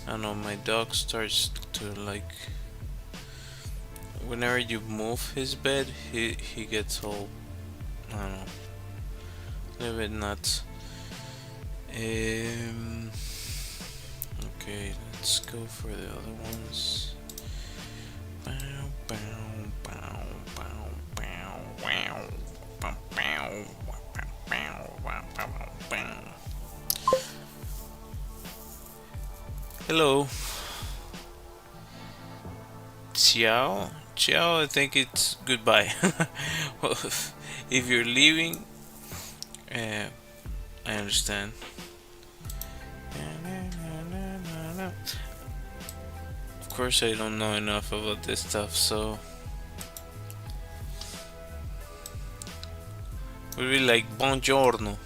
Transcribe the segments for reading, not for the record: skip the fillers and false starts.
I don't know, my dog starts to like whenever you move his bed, he gets all, I don't know, a little bit nuts. Um, okay, let's go for the other ones. Bow, bow, bow, bow, bow, wow, bow, bow, bow, bow, bow, bow, bow. Hello, ciao. Ciao, I think it's goodbye. Well, if you're leaving, uh, I understand. Of course, I don't know enough about this stuff, so we'll be like buongiorno.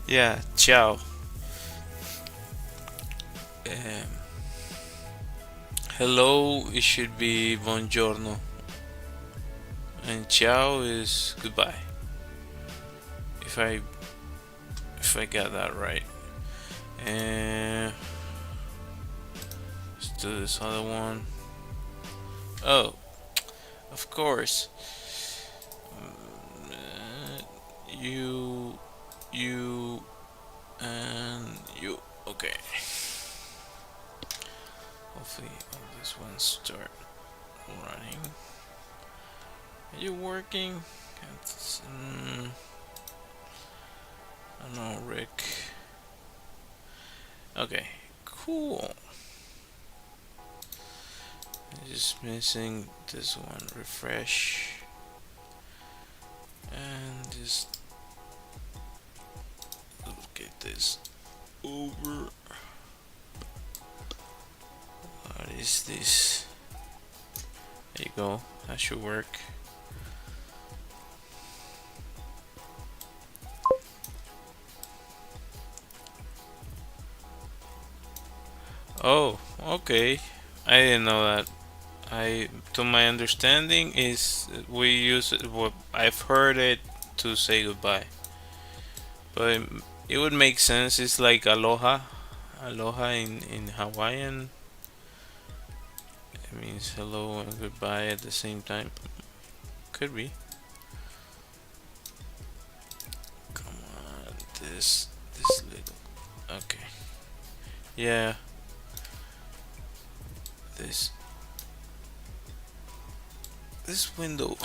Yeah, ciao. Um, hello, it should be buongiorno, and ciao is goodbye. If I got that right. And let's do this other one. Oh, of course. You, you, and you. Okay. Hopefully all these ones start running. Are you working? I don't know, Rick. Okay, cool. Just missing this one. Refresh. And just get this over. What is this? There you go. That should work. Oh, okay. I didn't know that. To my understanding, is we use it, what I've heard it to say goodbye, but it would make sense. It's like aloha, aloha in Hawaiian. It means hello and goodbye at the same time. Could be. Come on, this little. Okay. Yeah. This this window.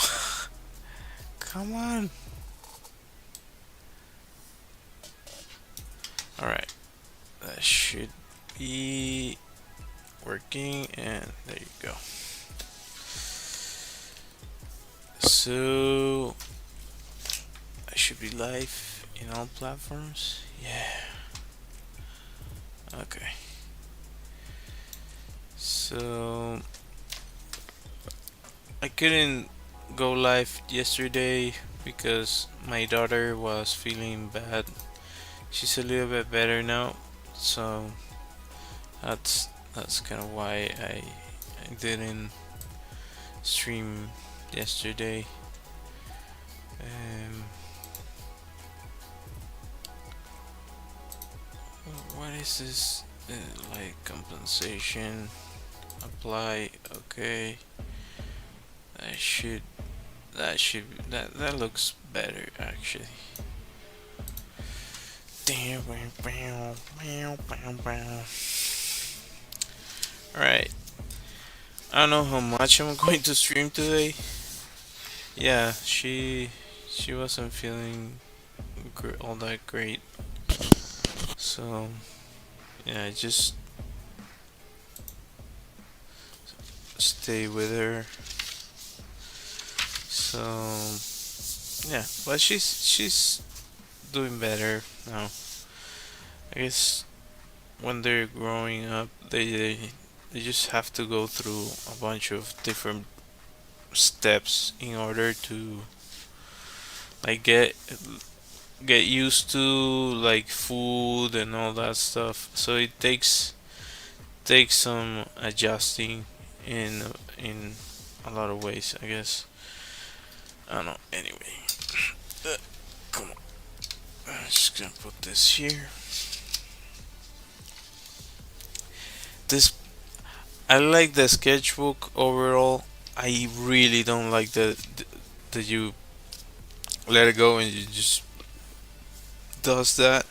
Come on. All right. That should be working, and there you go. So I should be live in all platforms. Yeah. Okay. So I couldn't go live yesterday because my daughter was feeling bad. She's a little bit better now, so that's kind of why I didn't stream yesterday. Um, what is this? Like compensation, apply. Okay, that should that looks better actually. Damn. All right. I don't know how much I'm going to stream today. Yeah, she wasn't feeling all that great, so yeah, I just stay with her. So yeah, but she's doing better now. I guess when they're growing up, they just have to go through a bunch of different steps in order to like get used to like food and all that stuff. So it takes some adjusting in a lot of ways, I guess. I don't know. Anyway, Come on. I'm just gonna put this here. This I like the sketchbook overall. I really don't like that you let it go and you just does that.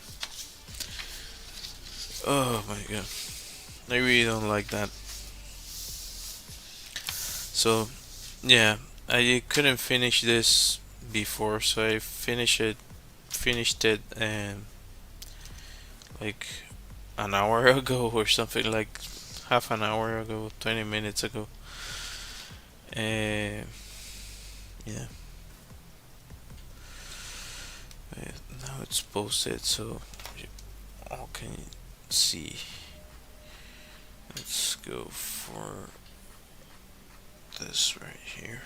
Oh my god. I really don't like that. So yeah, I couldn't finish this before, so I finished it like an hour ago or something, like half an hour ago, 20 minutes ago. Uh, yeah, uh, now it's posted, so you all can see. Let's go for this right here.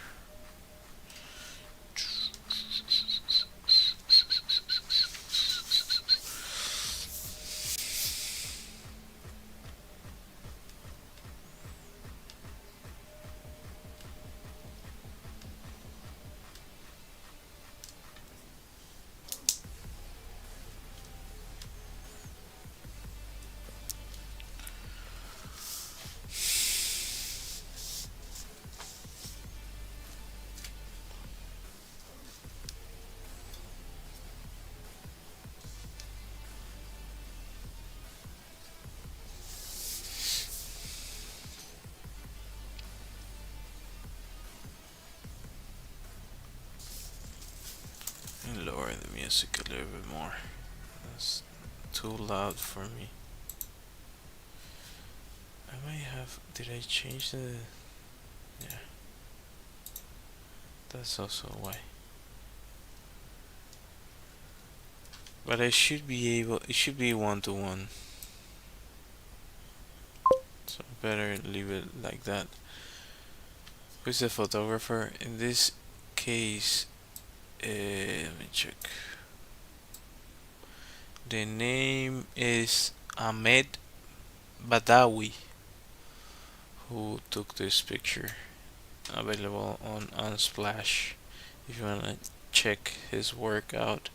And lower the music a little bit more. That's too loud for me. I might have. Did I change the? Yeah, that's also why. But I should be able. It should be 1 to 1. So better leave it like that. Who's the photographer? In this case, let me check. The name is Ahmed Badawi, who took this picture. Available on Unsplash if you wanna check his work out.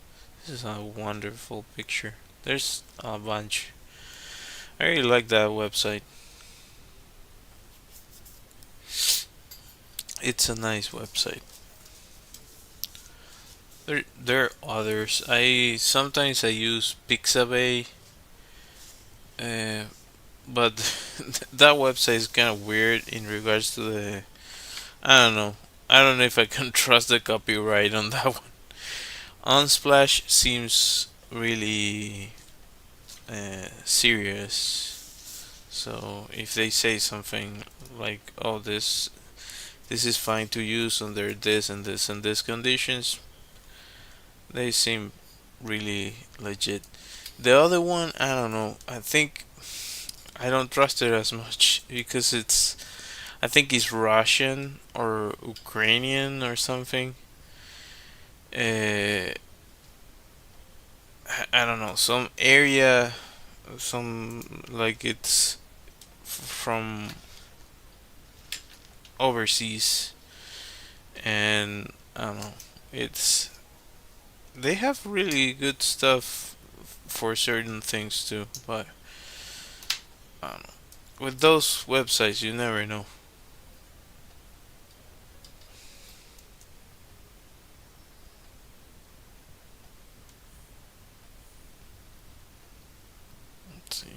This is a wonderful picture. There's a bunch. I really like that website. It's a nice website. There are others. I sometimes I use Pixabay, uh, but that website is kind of weird in regards to the. I don't know. I don't know if I can trust the copyright on that one. Unsplash seems really serious. So if they say something like, "Oh, this is fine to use under this and this and this conditions," they seem really legit. The other one, I don't know. I think I don't trust it as much because I think it's Russian or Ukrainian or something. Uh, I don't know. Some area, some like it's from overseas, and I don't know. It's they have really good stuff for certain things too, but I don't know. With those websites, you never know. Let's see.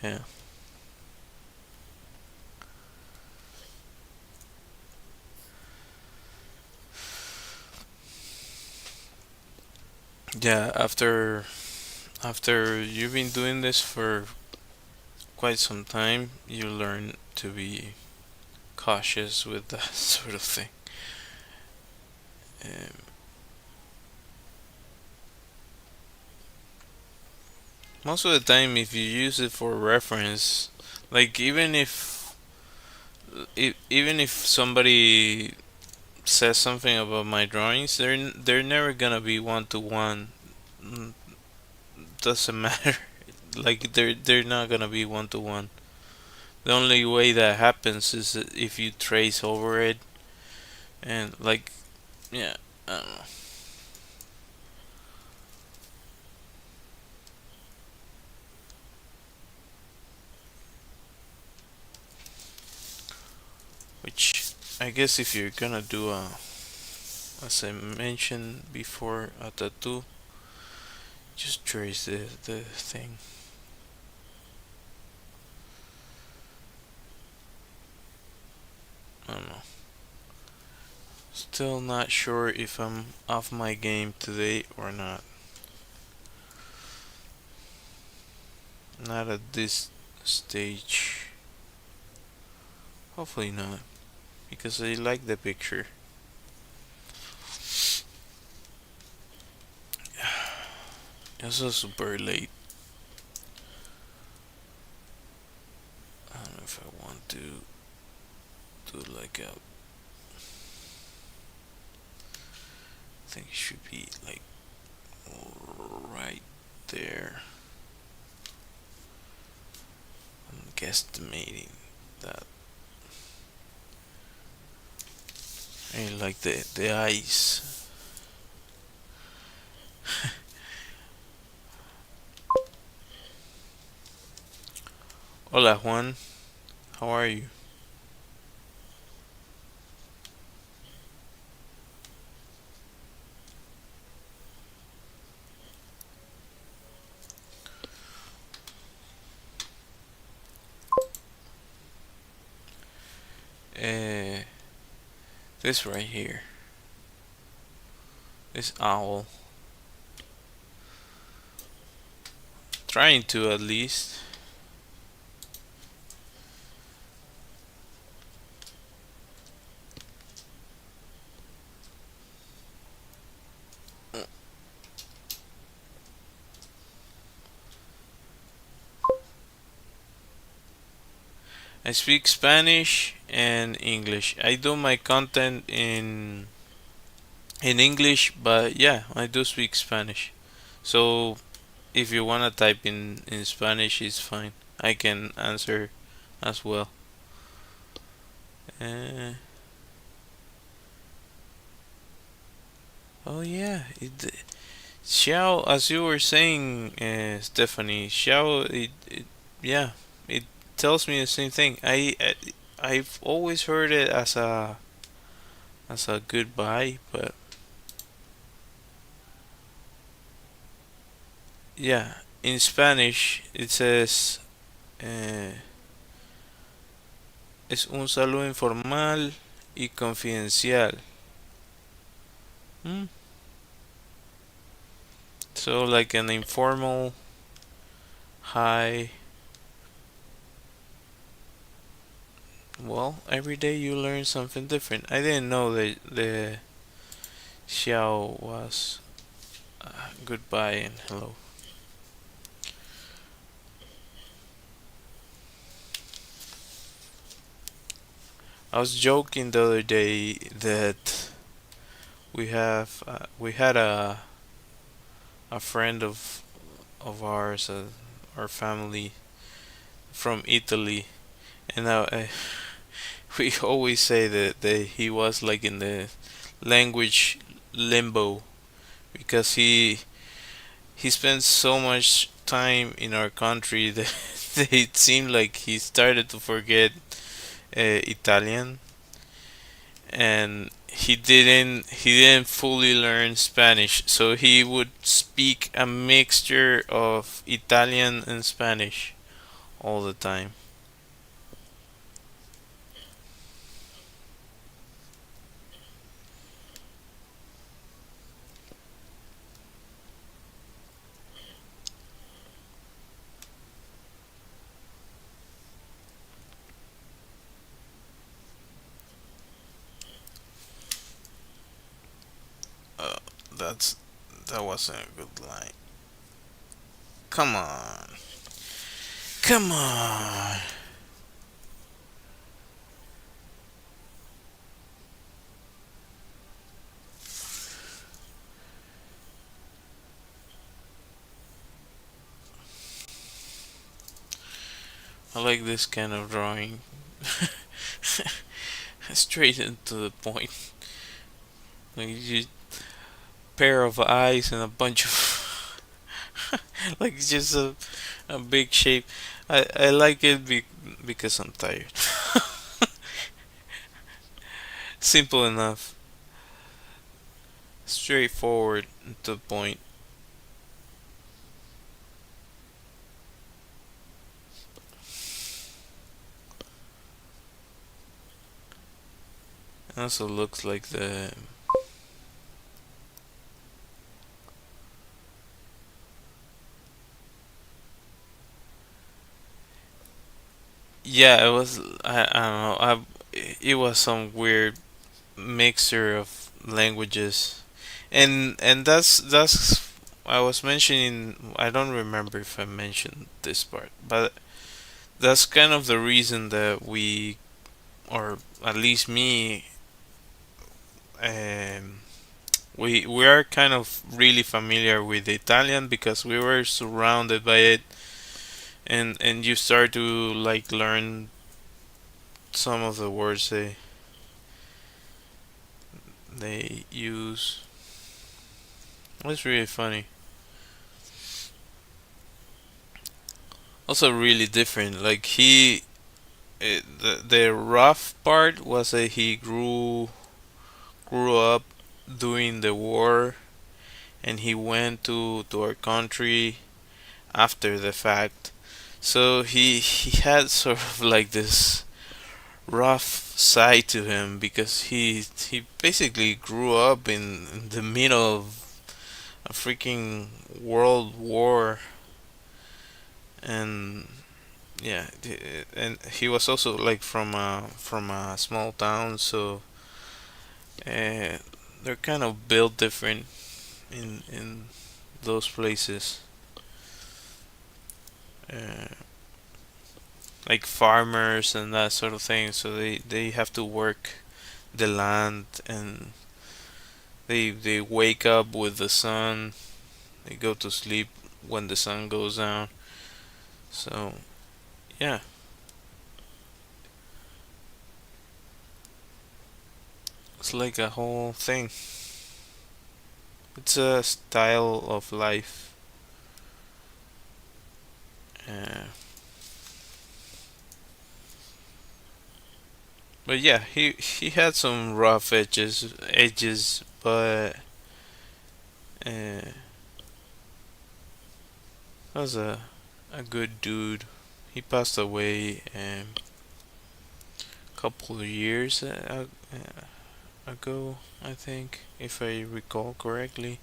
Yeah. Yeah, after you've been doing this for quite some time, you learn to be cautious with that sort of thing. Um, Most of the time, if you use it for reference, like even if somebody says something about my drawings, they're never gonna be 1 to 1. doesn't matter. Like they're not gonna be one to one. The only way that happens is if you trace over it, and like, yeah, I don't know. Which I guess if you're gonna do a, as I mentioned before, a tattoo, just trace the thing. I don't know. Still not sure if I'm off my game today or not. Not at this stage. Hopefully not, because I like the picture. It's also super late. I don't know if I want to do like a. I think it should be like right there. I'm guesstimating that. I like the eyes. Hola Juan, how are you? Uh, this right here, this owl, trying to at least. I speak Spanish and English. I do my content in English, but yeah, I do speak Spanish. So if you wanna type in Spanish, it's fine. I can answer as well. Uh, oh yeah, Xiao, as you were saying, Stephanie, Xiao, yeah, it tells me the same thing. I've always heard it as a goodbye, but yeah, in Spanish it says es un saludo informal y confidencial. Hmm? So like an informal hi. Well, every day you learn something different. I didn't know that the xiao was goodbye and hello. I was joking the other day that we had a friend of ours, our family from Italy, and we always say that he was like in the language limbo because he spent so much time in our country that, that it seemed like he started to forget Italian, and he didn't fully learn Spanish, so he would speak a mixture of Italian and Spanish all the time. Uh, that's that wasn't a good line. Come on, come on. I like this kind of drawing. Straight into the point. Like just pair of eyes and a bunch of like just a big shape. I like it because I'm tired. Simple enough, straightforward to the point. It also looks like the yeah. It was I don't know. It was some weird mixture of languages, and that's I was mentioning. I don't remember if I mentioned this part, but that's kind of the reason that we, or at least me, um, we are kind of really familiar with Italian because we were surrounded by it, and you start to like learn some of the words they use. It's really funny. Also, really different. Like the rough part was that he grew up during the war, and he went to our country after the fact. So he had sort of like this rough side to him because he basically grew up in the middle of a freaking world war, and yeah, and he was also like from a small town, so uh, they're kind of built different in those places. Uh, like farmers and that sort of thing, so they have to work the land, and they wake up with the sun, they go to sleep when the sun goes down. So yeah, it's like a whole thing. It's a style of life. uh, but yeah, he had some rough edges, but uh, was a good dude. He passed away a couple of years ago, I think, if I recall correctly,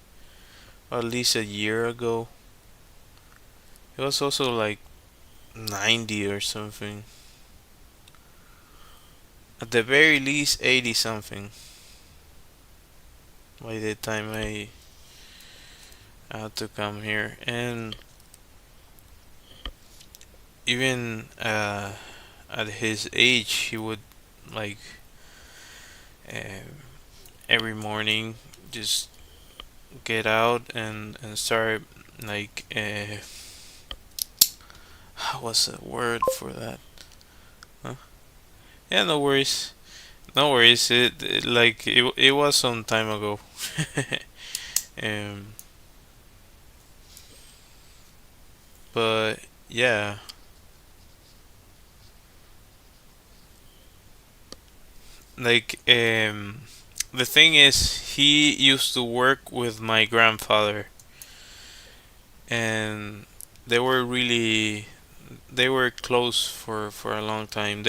or at least a year ago. He was also like 90 or something. At the very least, 80 something by the time I had to come here. And even at his age, he would like uh, every morning just get out and start like what's the word for that? Huh? Yeah, no worries. No worries. It was some time ago. um, but yeah, like the thing is, he used to work with my grandfather, and they were really they were close for a long time.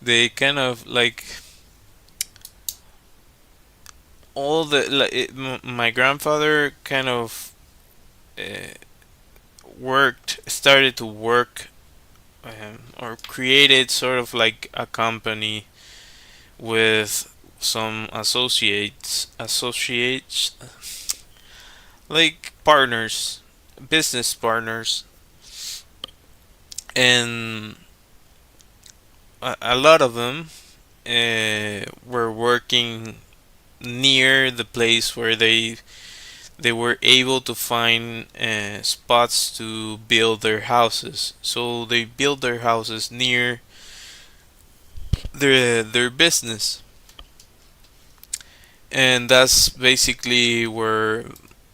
They kind of like all the like my grandfather kind of uh, started to work, or created sort of like a company with some associates, like partners, business partners, and a lot of them were working near the place where they were able to find spots to build their houses. So they built their houses near their business, and that's basically where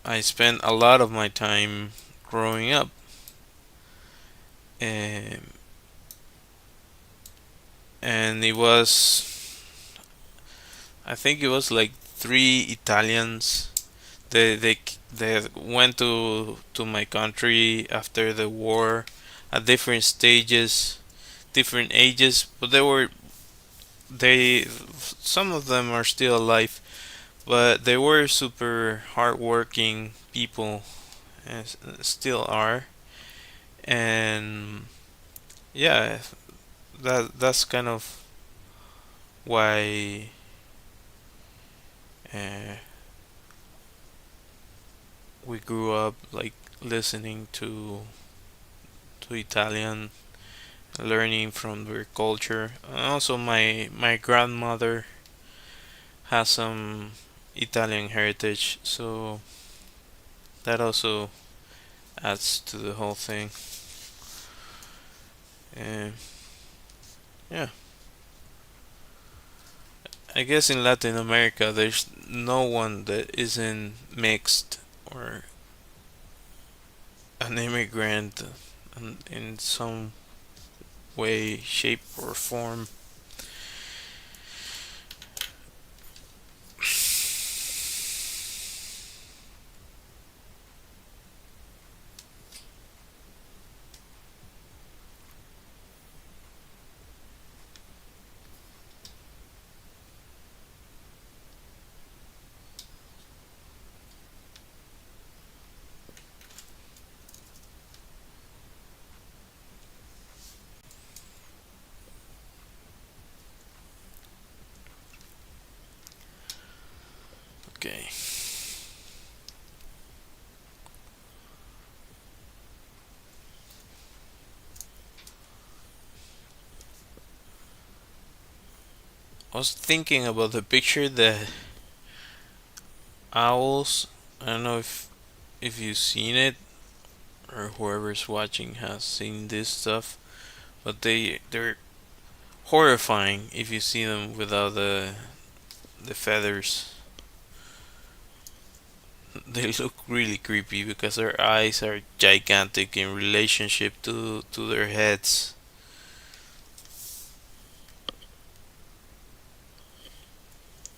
I spent a lot of my time growing up. Um, and it was, I think it was like three Italians. They went to my country after the war at different stages, different ages, but they some of them are still alive, but they were super hardworking people and still are. And yeah, that's kind of why uh, we grew up like listening to Italian, learning from their culture. And also, my grandmother has some Italian heritage, so that also adds to the whole thing. And yeah, I guess in Latin America, there's no one that isn't mixed or an immigrant in some way, shape, or form. Okay. I was thinking about the picture that owls. I don't know if you've seen it or whoever's watching has seen this stuff, but they're horrifying if you see them without the feathers. They look really creepy because their eyes are gigantic in relationship to their heads.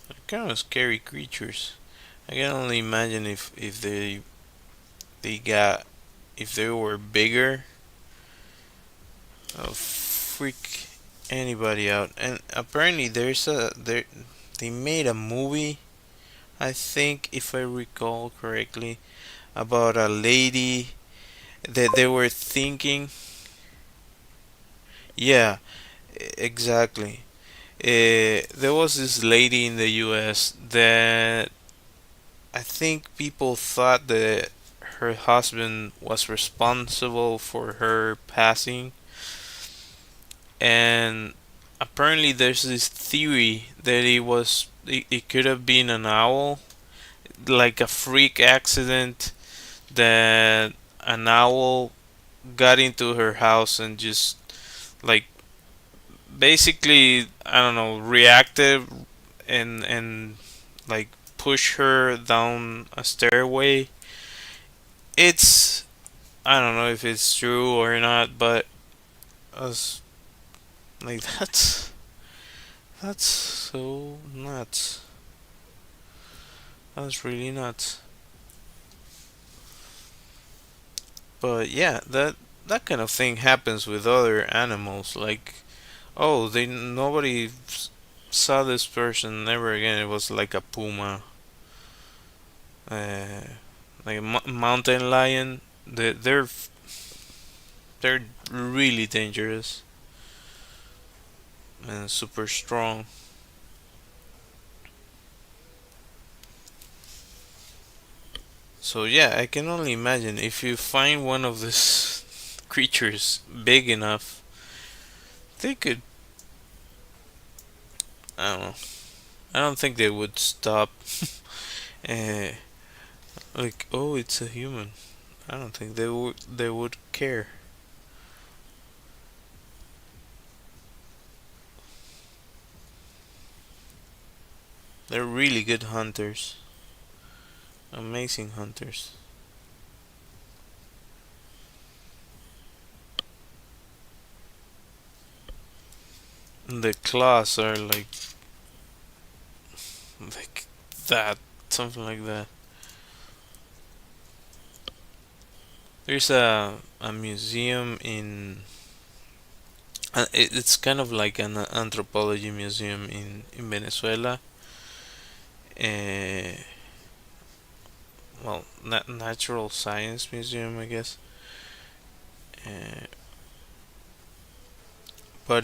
They're kind of scary creatures. I can only imagine if they got if they were bigger, freak anybody out. And apparently they made a movie, I think if I recall correctly, about a lady that they were thinking. Yeah, exactly. There was this lady in the US that I think people thought that her husband was responsible for her passing, and apparently there's this theory that it could have been an owl, like a freak accident that an owl got into her house and just like basically I don't know reacted and like push her down a stairway. It's I don't know if it's true or not, but I was like that's so nuts. That's really nuts. But yeah, that kind of thing happens with other animals. Like, oh, they nobody saw this person never again. It was like a puma, uh, like a mountain lion. They're really dangerous and super strong. So yeah, I can only imagine if you find one of these creatures big enough, they could. I don't know. I don't think they would stop uh, Like, oh, it's a human. I don't think they would care. They're really good hunters. Amazing hunters. And the claws are like that, something like that. There's a museum in it's kind of like an anthropology museum in Venezuela. Uh, well, natural science museum, I guess. Uh, but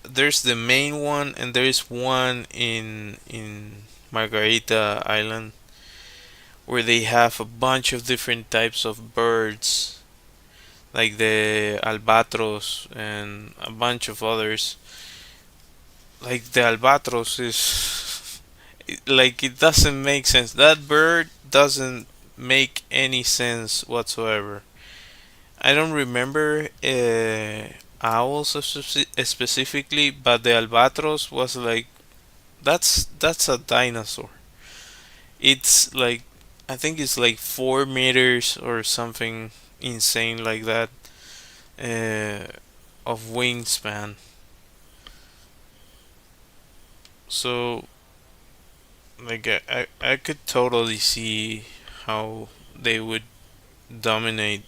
there's the main one, and there's one in Margarita Island where they have a bunch of different types of birds, like the albatros and a bunch of others. Like the albatros is like it doesn't make sense. That bird doesn't make any sense whatsoever. I don't remember owls specifically, but the albatros was like that's a dinosaur. It's like I think it's like 4 meters or something insane like that uh, of wingspan. So like I could totally see how they would dominate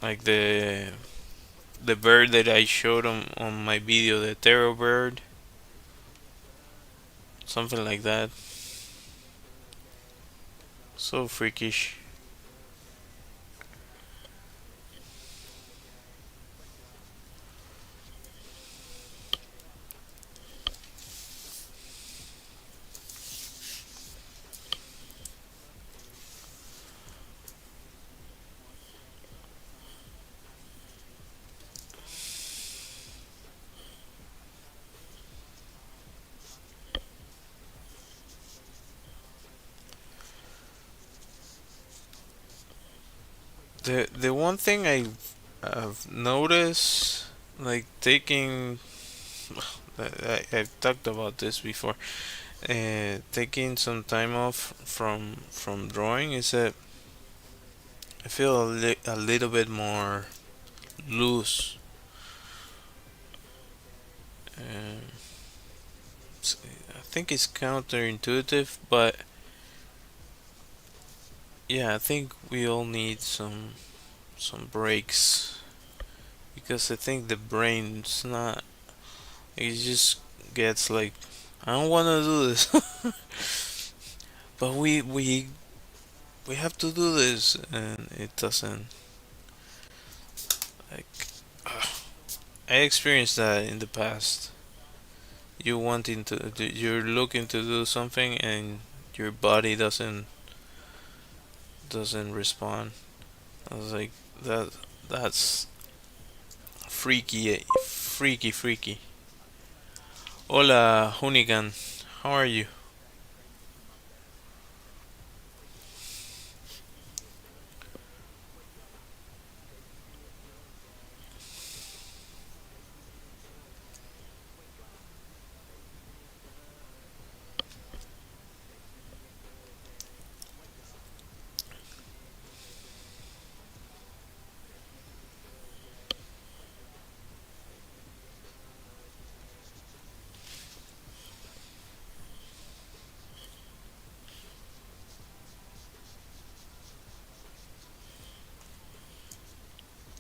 like the bird that I showed on my video, the terror bird, something like that. So freakish. The one thing I've noticed, like taking, I've talked about this before. Taking some time off from drawing is that I feel a little bit more loose. Uh, I think it's counterintuitive, but yeah, I think we all need some breaks because I think the brain's not. It just gets like, I don't want to do this, but we have to do this, and it doesn't. Like, I experienced that in the past. You're looking to do something, and your body doesn't respond. I was like, that that's freaky, freaky, freaky. Hola, Hoonigan. How are you?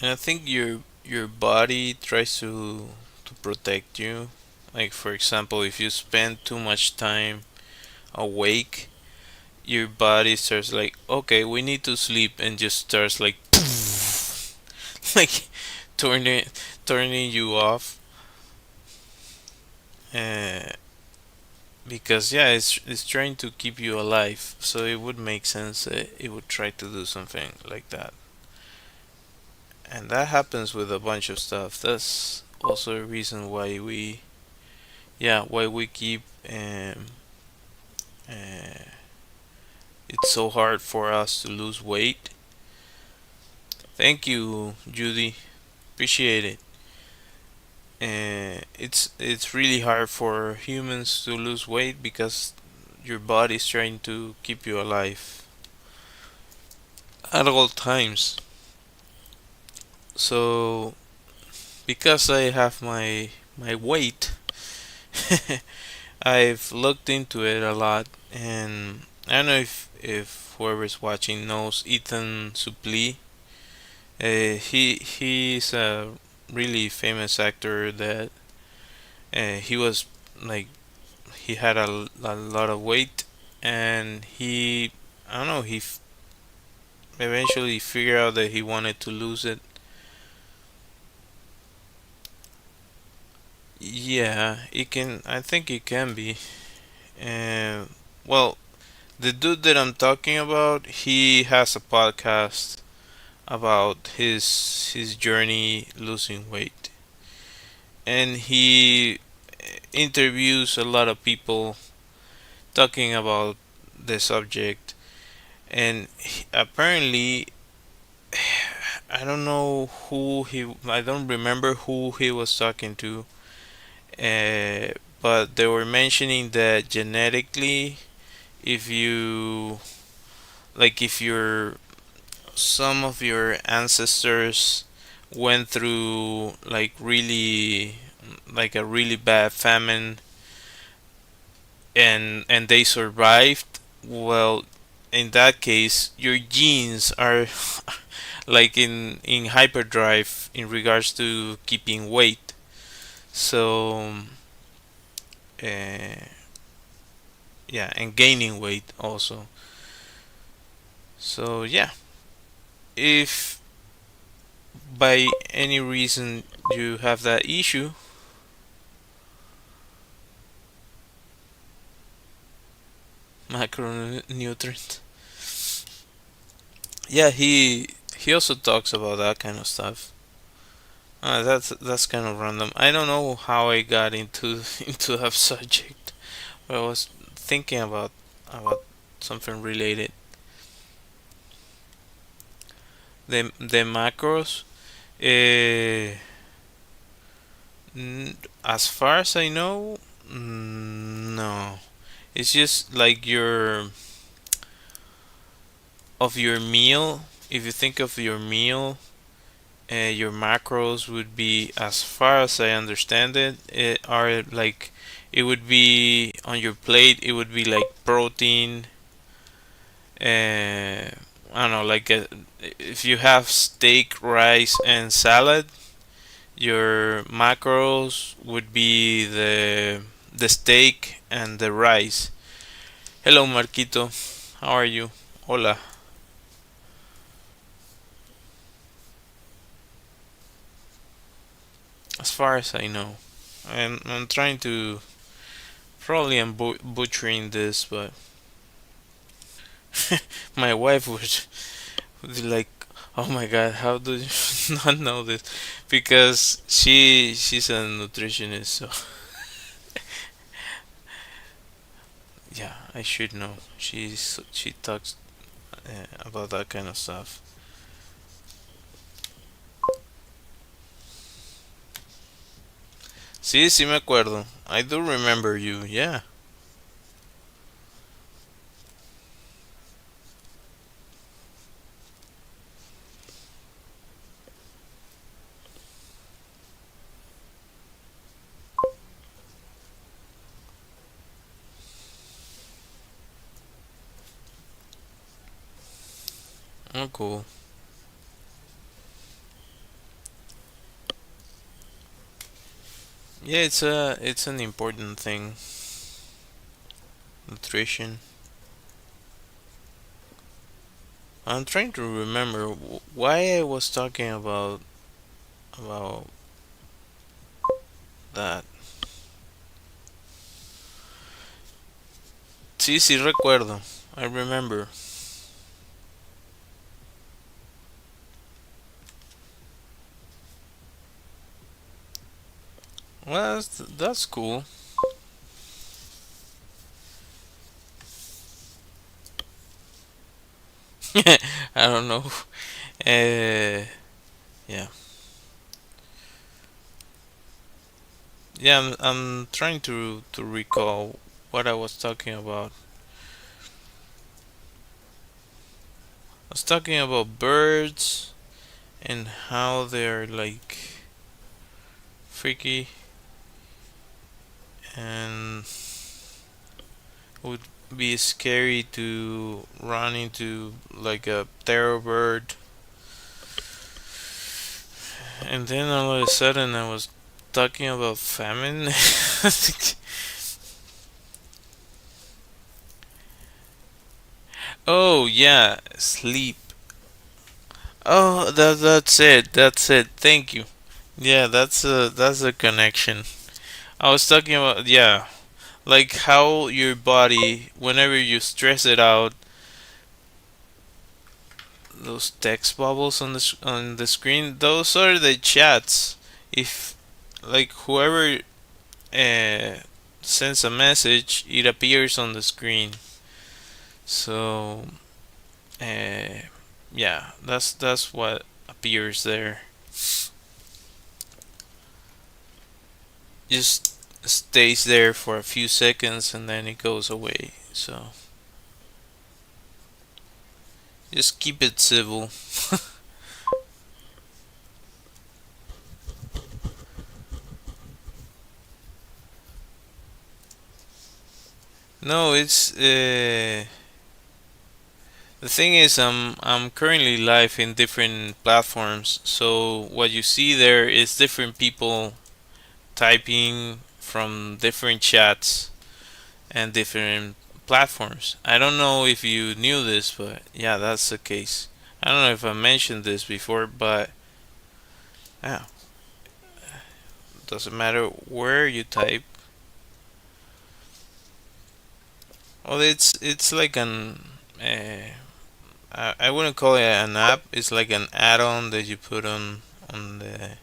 And I think your body tries to protect you. Like for example, if you spend too much time awake, your body starts like, okay, we need to sleep, and just starts like, like turning turning you off. Uh, because yeah, it's trying to keep you alive, so it would make sense that it would try to do something like that. And that happens with a bunch of stuff. That's also a reason why why we keep uh, it's so hard for us to lose weight. Thank you, Judy. Appreciate it. It's really hard for humans to lose weight because your body's trying to keep you alive at all times. So because I have my weight, I've looked into it a lot, and I don't know if whoever's watching knows Ethan Suplee. He's a really famous actor that he was like he had a lot of weight, and he I don't know eventually figured out that he wanted to lose it. Yeah, it can. I think it can be. And well, the dude that I'm talking about, he has a podcast about his journey losing weight, and he interviews a lot of people talking about the subject. And apparently, I don't know who he. I don't remember who he was talking to. But they were mentioning that genetically, if you if your some of your ancestors went through a really bad famine, and they survived, well, in that case your genes are like in hyperdrive in regards to keeping weight. So uh, yeah, and gaining weight also. So yeah, if by any reason you have that issue, macronutrient. Yeah, he also talks about that kind of stuff. That's kind of random. I don't know how I got into into that subject, but I was thinking about something related. The macros. Uh, as far as I know, no. It's just like your meal. If you think of your meal, your macros would be, as far as I understand it are like it would be on your plate. It would be like protein. I don't know, if you have steak, rice, and salad, your macros would be the steak and the rice. Hello, Marquito. How are you? Hola. As far as I know, I'm trying to. Probably I'm butchering this, but my wife would be like, "Oh my God, how do you not know this?" Because she's a nutritionist, so yeah, I should know. She talks about that kind of stuff. Sí, sí me acuerdo. I do remember you. Yeah. Oh, cool. Yeah, it's an important thing. Nutrition. I'm trying to remember why I was talking about that. Sí, sí recuerdo. I remember. Well, that's cool. I don't know. Yeah, yeah. I'm trying to recall what I was talking about. I was talking about birds and how they're like freaky and would be scary to run into like a terror bird. And then all of a sudden I was talking about famine. Oh yeah, sleep. Oh, that's it. That's it. Thank you. Yeah, that's a connection. I was talking about, yeah, like how your body, whenever you stress it out, those text bubbles on the screen, those are the chats. If like whoever uh, sends a message, it appears on the screen. So uh, yeah, that's what appears there. Just stays there for a few seconds and then it goes away. So just keep it civil. No, it's the thing is, I'm currently live in different platforms. So what you see there is different people typing from different chats and different platforms. I don't know if you knew this, but yeah, that's the case. I don't know if I mentioned this before, but yeah, doesn't matter where you type. Well, it's like an I wouldn't call it an app. It's like an add-on that you put on the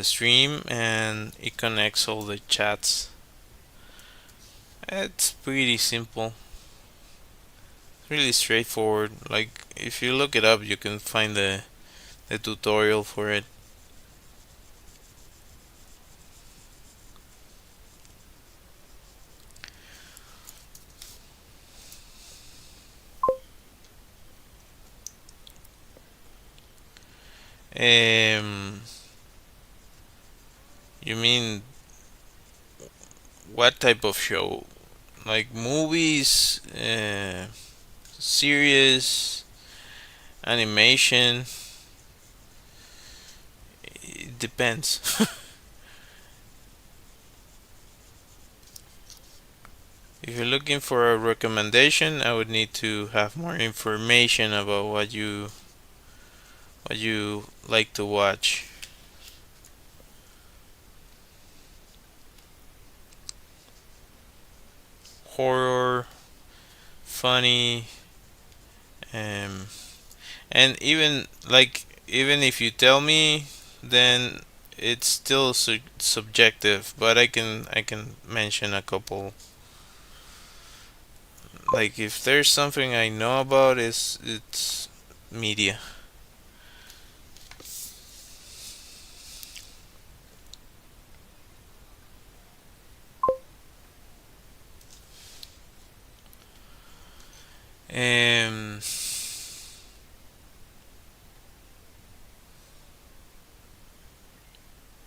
stream, and it connects all the chats. It's pretty simple, really straightforward. Like if you look it up, you can find the tutorial for it. Um, you mean what type of show? Like movies, series, animation? It depends. If you're looking for a recommendation, I would need to have more information about what you like to watch. Horror, funny, um, and even if you tell me, then it's still subjective. But I can mention a couple. Like if there's something I know about, it's media. Um,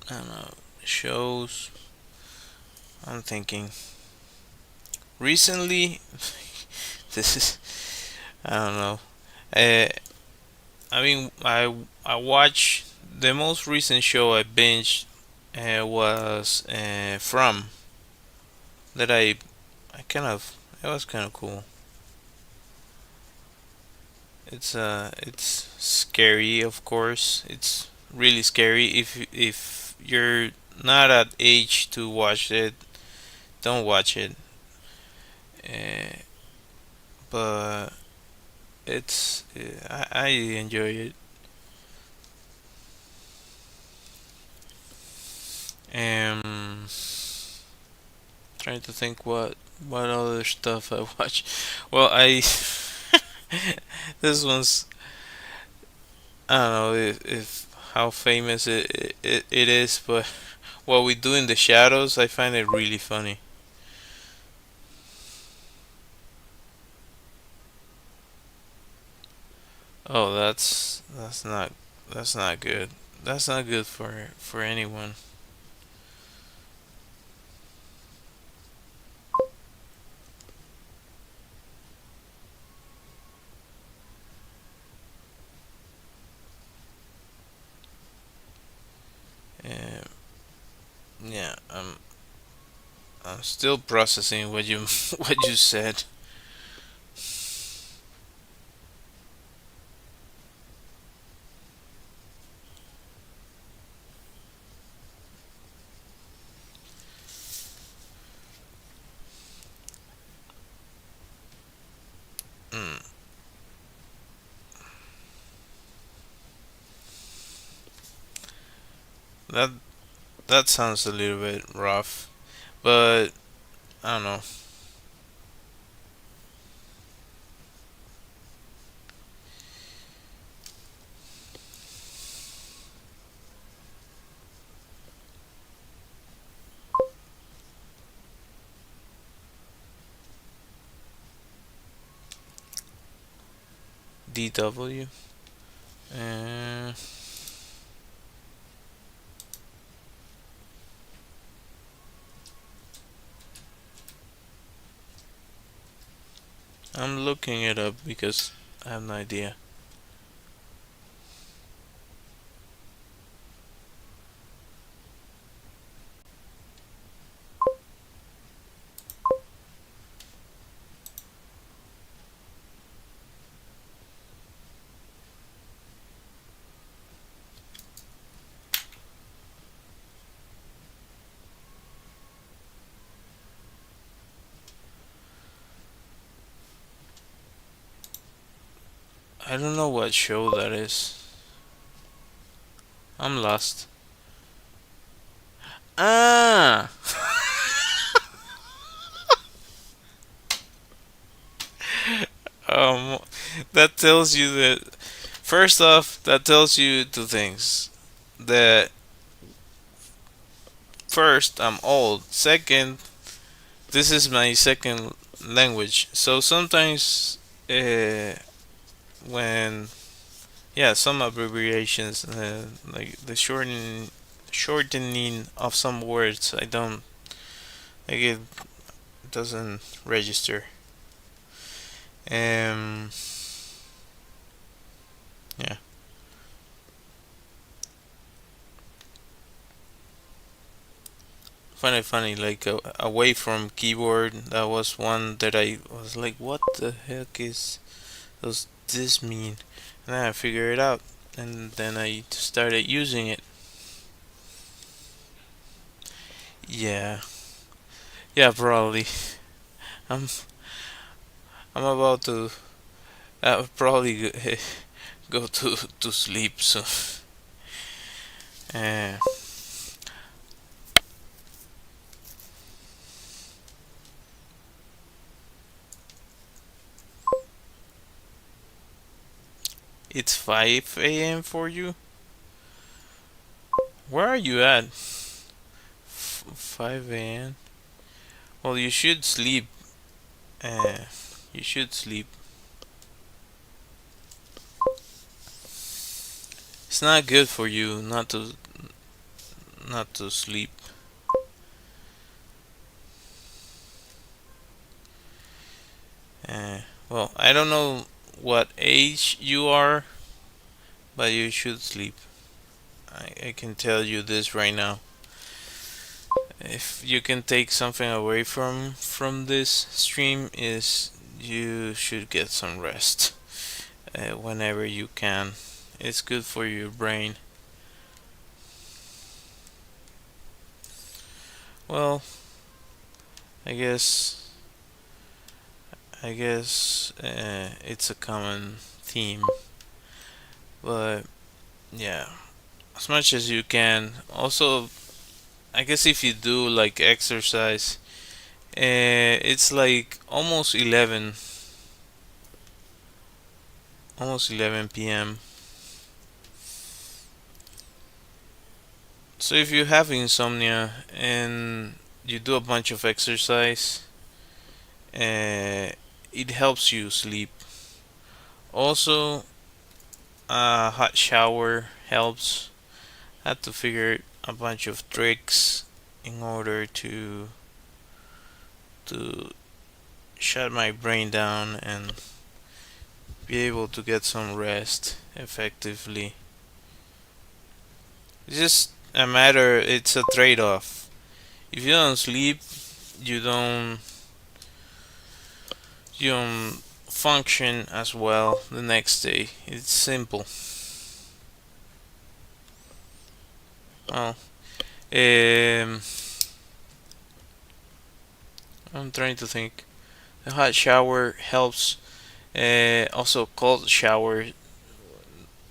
I don't know, shows. I'm thinking recently. This is, I don't know. Uh, I mean, I watched the most recent show I binged was From, that I kind of, it was kind of cool. It's scary, of course. It's really scary. If you're not at age to watch it, don't watch it. Uh, but it's I enjoy it. Um, trying to think what other stuff I watch. Well, I This one's, I don't know if how famous it is, but what we do in the shadows, I find it really funny. Oh, that's not good. That's not good for anyone. Uh, yeah, I'm still processing what you what you said. Mm, that that sounds a little bit rough, but I don't know. DW. Uh, I'm looking it up because I have no idea. I don't know what show that is. I'm lost. Ah, um, that tells you that. First off, that tells you two things. That first, I'm old. Second, this is my second language. So sometimes, uh, when yeah, some abbreviations, like the shortening of some words, I don't like it doesn't register. Um, yeah, find it funny. Like away from keyboard, that was one that I was like, what the heck does this mean? And then I figured it out, and then I started using it. Yeah, yeah, probably. I'm I'm about to probably go to sleep. So, uh, it's 5 a.m. for you. Where are you at? 5 a.m. Well, you should sleep. Uh, you should sleep. It's not good for you not to sleep. Uh, well, I don't know what age you are, but you should sleep. I can tell you this right now. If you can take something away from this stream, is you should get some rest whenever you can. It's good for your brain. Well, I guess it's a common theme, but yeah, as much as you can. Also, I guess if you do like exercise, it's like almost 11 almost 11 p.m. So if you have insomnia and you do a bunch of exercise, it helps you sleep. Also, a hot shower helps. I had to figure a bunch of tricks in order to shut my brain down and be able to get some rest effectively. It's just a matter. It's a trade-off. If you don't sleep, you don't you don't function as well the next day. It's simple. Well, um, I'm trying to think. The hot shower helps. Also, cold shower,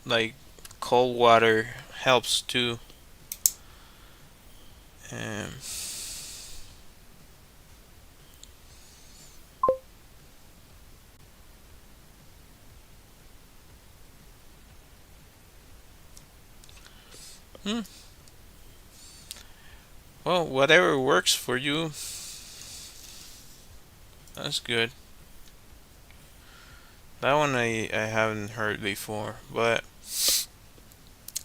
like cold water, helps too. Um, hmm, well, whatever works for you, that's good. That one I haven't heard before, but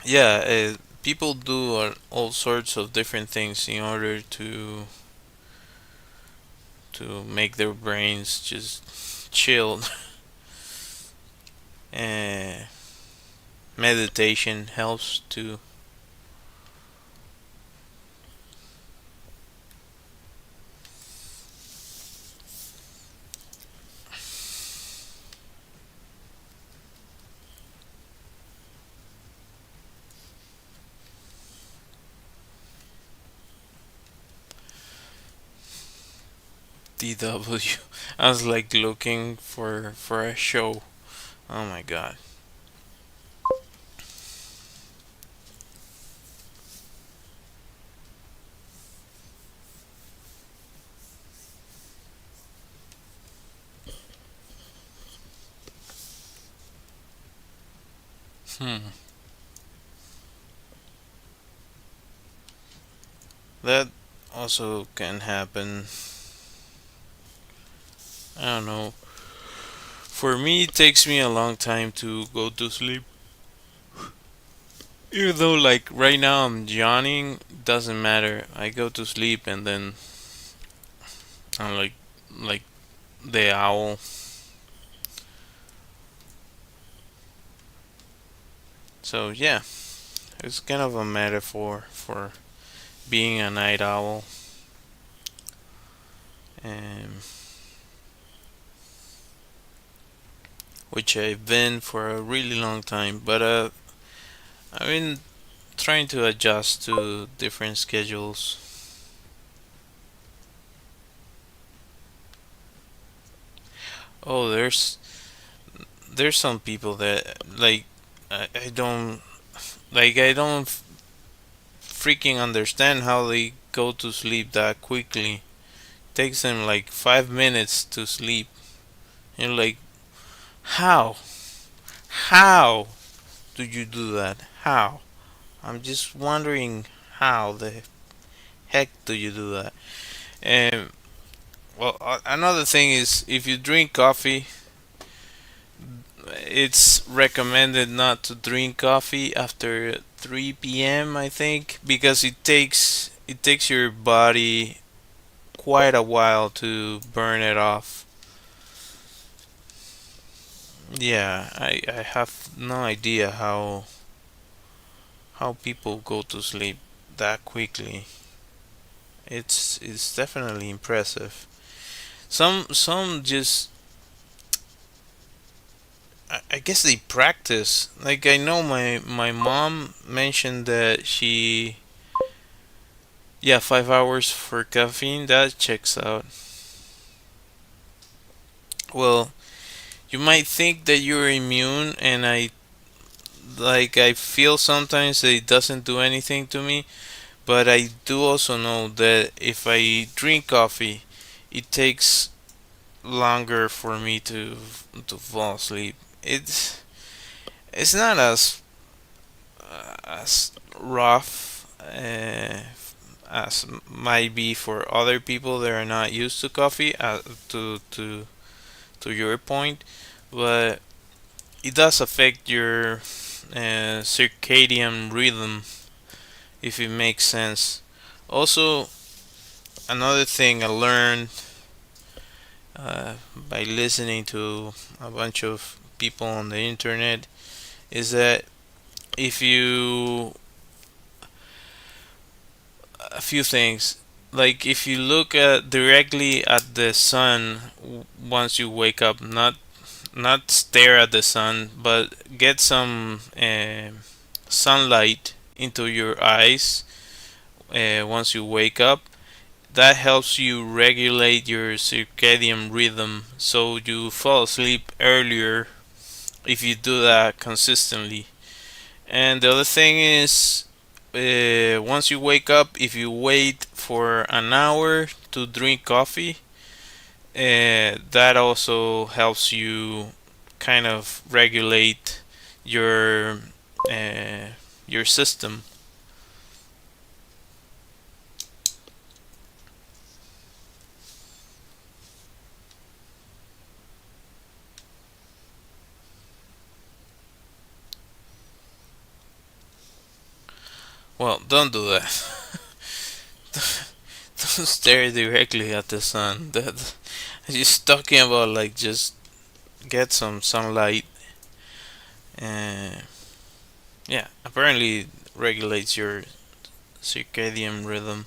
yeah, people do all sorts of different things in order to make their brains just chilled. And meditation helps too. DW. I was like looking for a show. Oh my god. Hmm. That also can happen. I don't know. For me, it takes me a long time to go to sleep. Even though, like right now, I'm yawning, doesn't matter. I go to sleep and then I'm like the owl. So yeah, it's kind of a metaphor for being a night owl, and which I've been for a really long time. But I've been trying to adjust to different schedules. Oh, there's some people that like I don't I don't freaking understand how they go to sleep that quickly. Takes them like 5 minutes to sleep. You're like, how? How do you do that? How? I'm just wondering how the heck do you do that? And well, another thing is if you drink coffee, it's recommended not to drink coffee after 3 p.m. I think because it takes your body quite a while to burn it off. Yeah, I have no idea how people go to sleep that quickly. It's definitely impressive. Some just I guess they practice. Like I know my mom mentioned that she, yeah, 5 hours for caffeine, that checks out. Well, you might think that you're immune, and I feel sometimes that it doesn't do anything to me, but I do also know that if I drink coffee, it takes longer for me to fall asleep. It's not as rough as might be for other people that are not used to coffee. To your point, but it does affect your circadian rhythm, if it makes sense. Also, another thing I learned by listening to a bunch of people on the internet is that if you a few things, like if you look directly at the sun once you wake up, not stare at the sun, but get some sunlight into your eyes once you wake up. That helps you regulate your circadian rhythm, so you fall asleep earlier if you do that consistently. And the other thing is, once you wake up, if you wait for an hour to drink coffee, that also helps you kind of regulate your uh, your system. Well, don't do that. Don't stare directly at the sun. That just talking about like just get some sunlight. Uh, yeah, apparently regulates your circadian rhythm.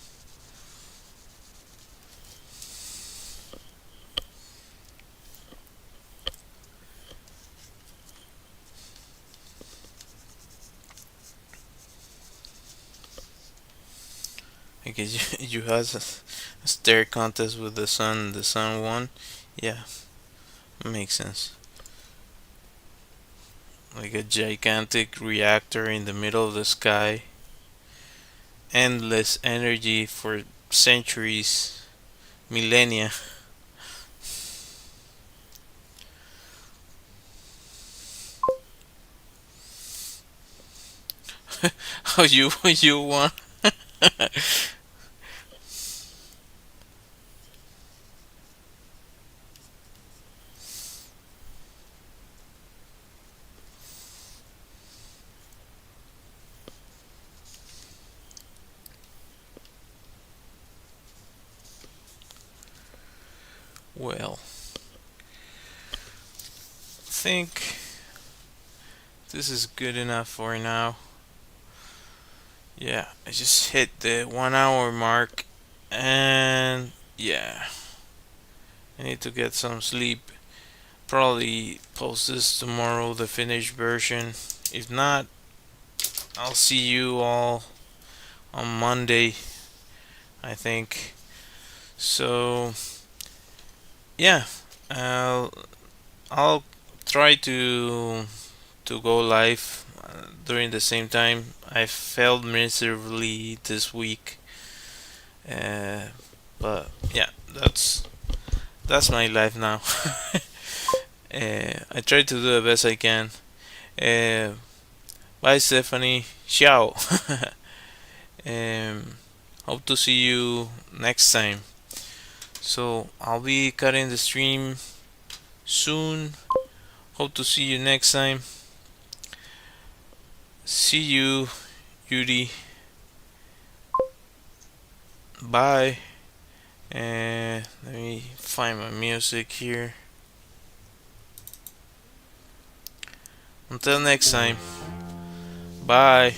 I guess you had a stare contest with the sun. And the sun won. Yeah, makes sense. Like a gigantic reactor in the middle of the sky. Endless energy for centuries, millennia. How you won? Well, I think this is good enough for now. Yeah, I just hit the 1 hour mark, and yeah, I need to get some sleep. Probably post this tomorrow, the finished version. If not, I'll see you all on Monday, I think. So yeah, I'll I'll try to go live during the same time. I failed miserably this week, uh, but yeah, that's my life now. I try to do the best I can. Uh, Bye, Stephanie. Ciao. um, Hope to see you next time. So I'll be cutting the stream soon. Hope to see you next time. See you, Yuri. Bye. And let me find my music here. Until next time. Bye.